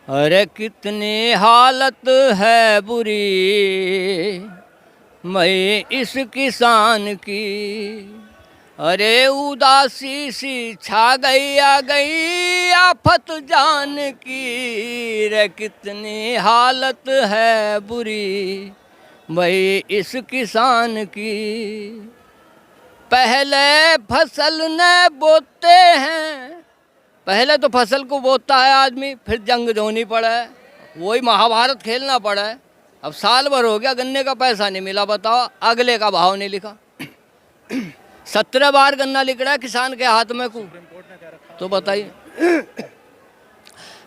अरे कितनी हालत है बुरी मैं इस किसान की। अरे उदासी सी छा गई आ गई आफत जान की। रे कितनी हालत है बुरी भाई इस किसान की। पहले फसल न बोते हैं, पहले तो फसल को बोता है आदमी, फिर जंग जोनी पड़ा है, वही महाभारत खेलना पड़ा है। अब साल भर हो गया गन्ने का पैसा नहीं मिला, बताओ अगले का भाव नहीं लिखा। 17 बार गन्ना लिख रहा है किसान के हाथ में को, तो बताइए।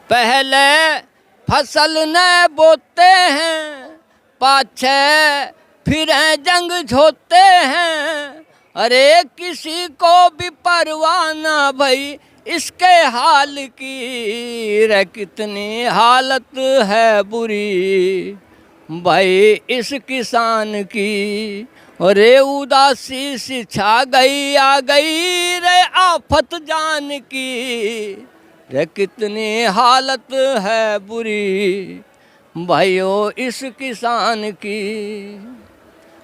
पहले फसल न बोते हैं, पाछे फिर जंग झोते हैं। अरे किसी को भी परवाह ना भई इसके हाल की। रे कितनी हालत है बुरी भाई इस किसान की। अरे उदासी सी छा गई आ गई रे आफत जान की। रे कितनी हालत है बुरी भाइयों इस किसान की।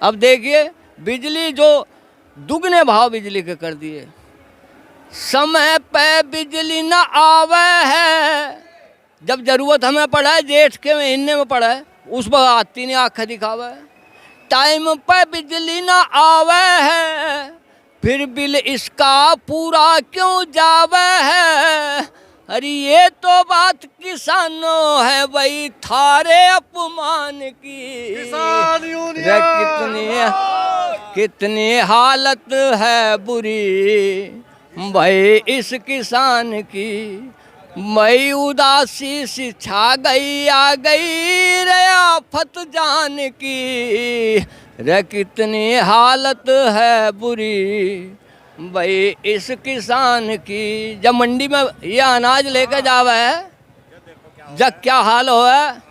अब देखिए बिजली जो दुगने भाव बिजली के कर दिए, समय पे बिजली न आवे है। जब जरूरत हमें पड़ा है, जेठ के महीने में पड़ा है, उस पर आती नहीं आँख दिखावे। टाइम पे बिजली न आवे है, फिर बिल इसका पूरा क्यों जावे है। अरे ये तो बात किसानों है भाई थारे अपमान की। किसान यूनियन कितनी हालत है बुरी भाई इस किसान की। मई उदासी सी छा गई आ गई रे आफत जान की। रे कितनी हालत है बुरी भाई इस किसान की। जब मंडी में ये अनाज लेकर जावे है, जब क्या हाल हो है।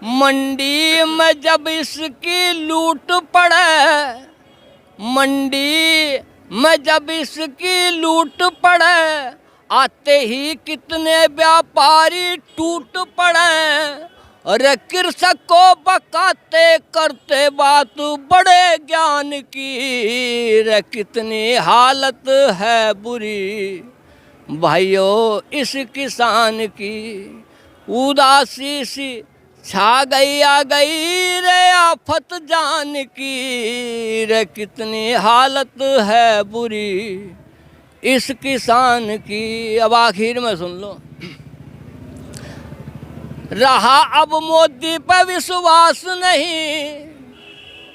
मंडी में जब इसकी लूट पड़े, मंडी में जब इसकी लूट पड़े, आते ही कितने व्यापारी टूट पड़े। अरे कृषक को बकाते करते बात बड़े ज्ञान की। रे कितनी हालत है बुरी भाइयों इस किसान की। उदासी सी छा गई आ गई रे आफत जान की। रे कितनी हालत है बुरी इस किसान की। अब आखिर में सुन लो। रहा अब मोदी पर विश्वास नहीं,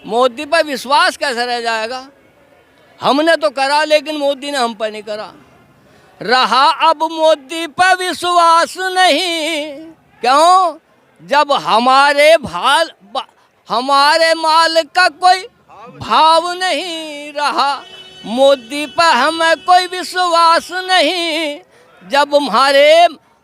मोदी पर विश्वास कैसे रह जाएगा। हमने तो करा लेकिन मोदी ने हम पर नहीं करा। रहा अब मोदी पर विश्वास नहीं, क्यों। जब हमारे माल का कोई भाव नहीं रहा, मोदी पर हमें कोई विश्वास नहीं। जब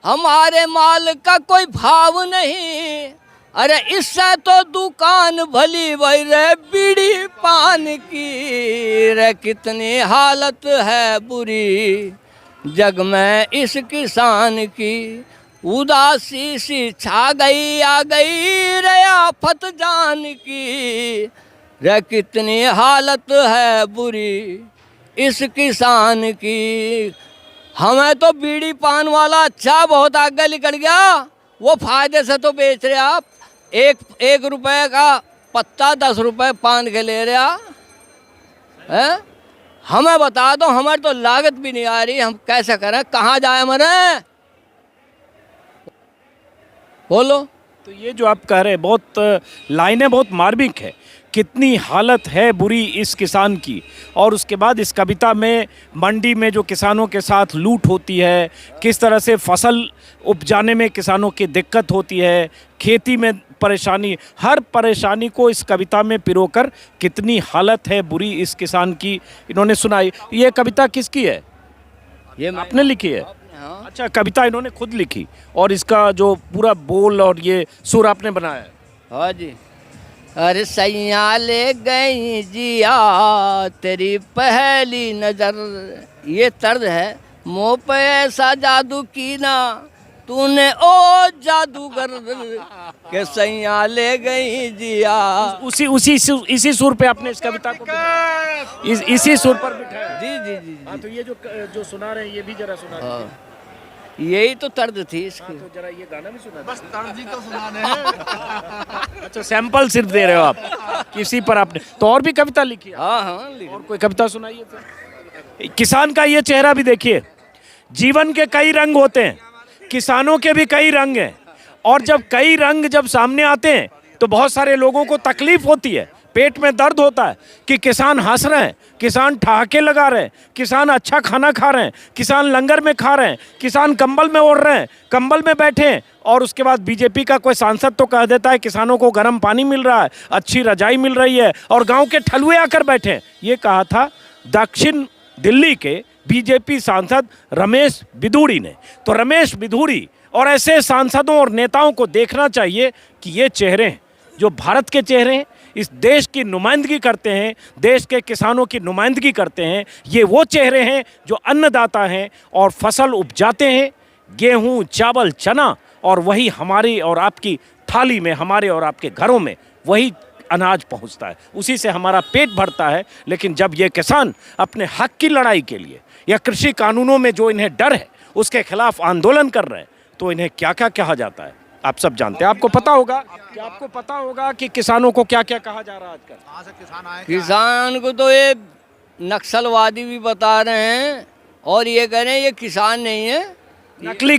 हमारे माल का कोई भाव नहीं। अरे इससे तो दुकान भली वही रे बीड़ी पान की। रे कितनी हालत है बुरी जग में इस किसान की। उदासी सी छा गई आ गई रे आफत जान की। रे कितनी हालत है बुरी इस किसान की। हमें तो बीड़ी पान वाला अच्छा बहुत आगे निकल गया, वो फायदे से तो बेच रहे आप। एक रुपए का पत्ता 10 रुपए पान के ले रहे हैं। हमें बता दो, हमारी तो लागत भी नहीं आ रही, हम कैसे करें, कहाँ जाए हमारे, बोलो। तो ये जो आप कह रहे हैं बहुत लाइनें बहुत मार्मिक है। कितनी हालत है बुरी इस किसान की। और उसके बाद इस कविता में मंडी में जो किसानों के साथ लूट होती है, किस तरह से फसल उपजाने में किसानों की दिक्कत होती है, खेती में परेशानी, हर परेशानी को इस कविता में पिरोकर कितनी हालत है बुरी इस किसान की इन्होंने सुनाई। ये कविता किसकी है? ये आपने लिखी है? हाँ। अच्छा, कविता इन्होंने खुद लिखी और इसका जो पूरा बोल और ये सुर आपने बनाया है? हाँ जी। अरे सैया ले गई जिया तेरी पहली नज़र, ये तर्ज है। मुँह पे ऐसा जादू की ना तूने ओ जादूगर के सैया ले गई जिया। इसी सुर पे आपने इस कविता को इसी सुर पर बिठाया। जी जी जी हाँ, जी तो ये जो सुना रहे हैं ये भी जरा सुना दीजिए। हाँ, यही तो तर्ज थी इसकी। तो जरा ये गाना भी सुना बस तर्जी तो सुनाने हैं। अच्छा, सैंपल सिर्फ दे रहे हो आप किसी पर आपने, तो और भी कविता लिखी है? हाँ हाँ और कोई कविता सुनाइए फिर। किसान का ये चेहरा भी देखिए, जीवन के कई रंग होते हैं, किसानों के भी कई रंग हैं, और जब कई रंग जब सामने आते हैं तो बहुत सारे लोगों को तकलीफ होती है, पेट में दर्द होता है कि किसान हंस रहे हैं, किसान ठहाके लगा रहे हैं, किसान अच्छा खाना खा रहे हैं, किसान लंगर में खा रहे हैं, किसान कंबल में ओढ़ रहे हैं, कंबल में बैठे हैं, और उसके बाद बीजेपी का कोई सांसद तो कह देता है किसानों को गर्म पानी मिल रहा है, अच्छी रजाई मिल रही है, और गांव के ठलुए आकर बैठे हैं। ये कहा था दक्षिण दिल्ली के बीजेपी सांसद रमेश बिधूड़ी ने। तो रमेश बिधूड़ी और ऐसे सांसदों और नेताओं को देखना चाहिए कि ये चेहरे हैं जो भारत के चेहरे हैं, इस देश की नुमाइंदगी करते हैं, देश के किसानों की नुमाइंदगी करते हैं। ये वो चेहरे हैं जो अन्नदाता हैं और फसल उपजाते हैं, गेहूं, चावल, चना, और वही हमारी और आपकी थाली में, हमारे और आपके घरों में वही अनाज पहुंचता है, उसी से हमारा पेट भरता है। लेकिन जब ये किसान अपने हक की लड़ाई के लिए या कृषि कानूनों में जो इन्हें डर है उसके खिलाफ आंदोलन कर रहे हैं, तो इन्हें क्या क्या कहा जाता है आप सब जानते हैं। आपको पता होगा कि किसानों को क्या क्या कहा जा रहा है आजकल। कहाँ से किसान आए? किसान को तो ये नक्सलवादी भी बता रहे हैं, और ये कह रहे हैं ये किसान नहीं है, नकली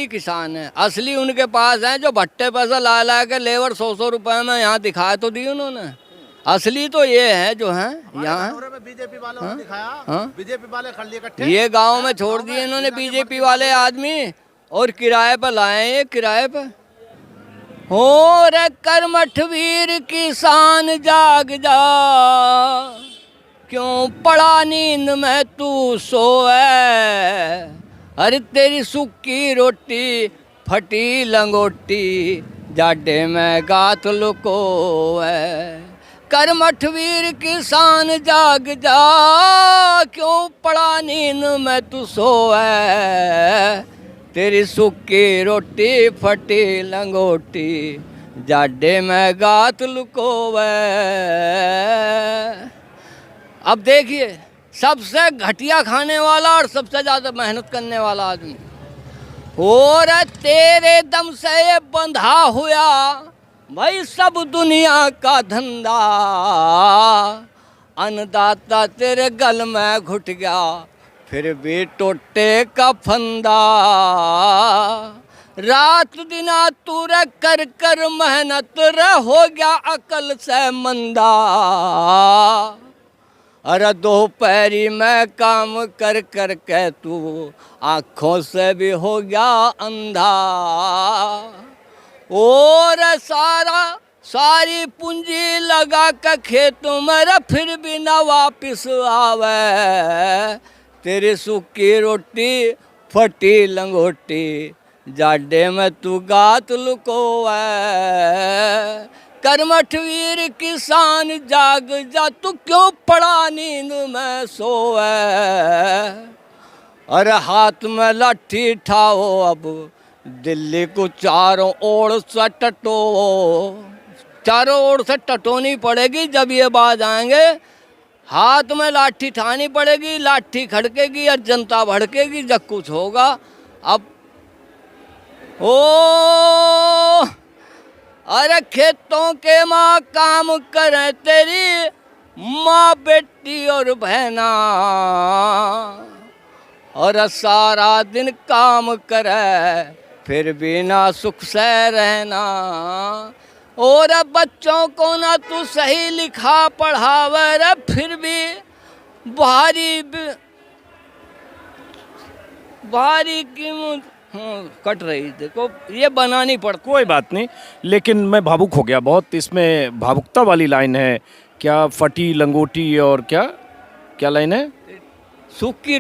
किसान है। असली उनके पास है जो भट्टे पैसा ला ला के लेबर 100 रुपए में यहाँ दिखाए तो दी उन्होंने। असली तो ये है जो है यहाँ। बीजेपी वालों ने दिखाया, हाँ? बीजेपी वाले कर लिए इकट्ठे, ये गांव में छोड़ दिए इन्होंने बीजेपी वाले आदमी, और किराए पर लाए ये किराए पर। हो रे कर्मठ वीर किसान जाग जा, क्यों पड़ा नींद में तू सोए, अरे तेरी सूखी रोटी फटी लंगोटी जाडे में गात लुको है। कर्मठ वीर किसान जाग जा, क्यों पड़ा नींद में तू सोए, तेरी सूखी रोटी फटी लंगोटी जाडे में गात लुकोवे। अब देखिए, सबसे घटिया खाने वाला और सबसे ज़्यादा मेहनत करने वाला आदमी, और तेरे दम से ये बंधा हुआ भाई सब दुनिया का धंधा, अन्नदाता तेरे गल में घुट गया फिर भी टोटे का फंदा, रात दिना तू रे कर कर मेहनत रे हो गया अकल से मंदा, अरे दोपहरी में काम कर कर के तू आँखों से भी हो गया अंधा, और सारी पूंजी लगा के खेत में फिर भी ना वापिस आवे, तेरी सूखी रोटी फटी लंगोटी जाडे में तू गात लुकोवे। कर्मठ वीर किसान जाग जा, तू क्यों पड़ा नींद में सोए, अरे हाथ में लाठी ठाओ अब दिल्ली को चारों ओर से टटो, चारों ओर से टटोनी पड़ेगी। जब ये बात आएंगे हाथ में लाठी ठानी पड़ेगी, लाठी खड़केगी और जनता भड़केगी, जब कुछ होगा। अब ओ अरे खेतों के माँ काम करे तेरी माँ बेटी और बहना, और सारा दिन काम करे फिर भी ना सुख से रहना, और बच्चों को ना तू सही लिखा पढ़ावे रे फिर भी भारी कीमत कट रही। देखो ये बनानी पड़, कोई बात नहीं, लेकिन मैं भावुक हो गया बहुत। इसमें भावुकता वाली लाइन है क्या, फटी लंगोटी और क्या लाइन है, सूखी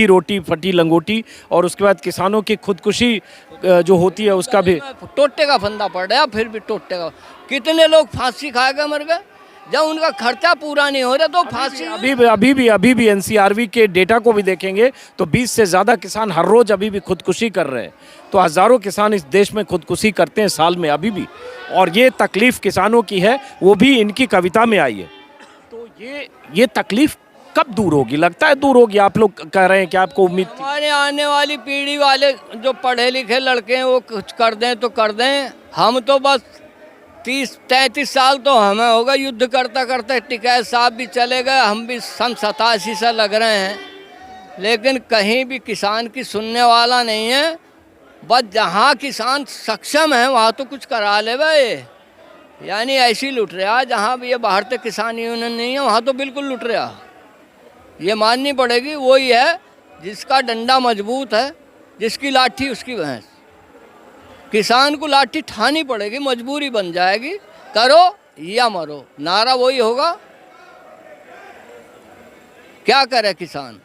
रोटी फटी लंगोटी, और उसके बाद किसानों की खुदकुशी जो होती है उसका भी टोटे का फंदा पड़ रहा, फिर भी टोटे का। कितने लोग फांसी खा के मर गए, जब उनका खर्चा पूरा नहीं हो रहा तो फांसी। अभी भी एनसीआरबी के डेटा को भी देखेंगे तो 20 से ज़्यादा किसान हर रोज अभी भी खुदकुशी कर रहे हैं। तो हज़ारों किसान इस देश में खुदकुशी करते हैं साल में अभी भी, और ये तकलीफ किसानों की है, वो भी इनकी कविता में आई है। तो ये तकलीफ कब दूर होगी? लगता है दूर होगी? आप लोग कह रहे हैं कि आपको उम्मीद थी? हमारे आने वाली पीढ़ी वाले जो पढ़े लिखे लड़के हैं वो कुछ कर दें तो कर दें। हम तो बस 30-33 साल तो हमें होगा युद्ध करता करते। टिकैत साहब भी चले गए, हम भी सन 87 से लग रहे हैं, लेकिन कहीं भी किसान की सुनने वाला नहीं है। बस जहाँ किसान सक्षम है वहाँ तो कुछ करा ले भाई, यानी ऐसी लुट रहा। जहाँ भी ये भारतीय किसान यूनियन नहीं है वहाँ तो बिल्कुल लुट रहा। ये माननी पड़ेगी, वही है जिसका डंडा मजबूत है, जिसकी लाठी उसकी भैंस। किसान को लाठी ठानी पड़ेगी, मजबूरी बन जाएगी, करो या मरो, नारा वही होगा। क्या करे किसान?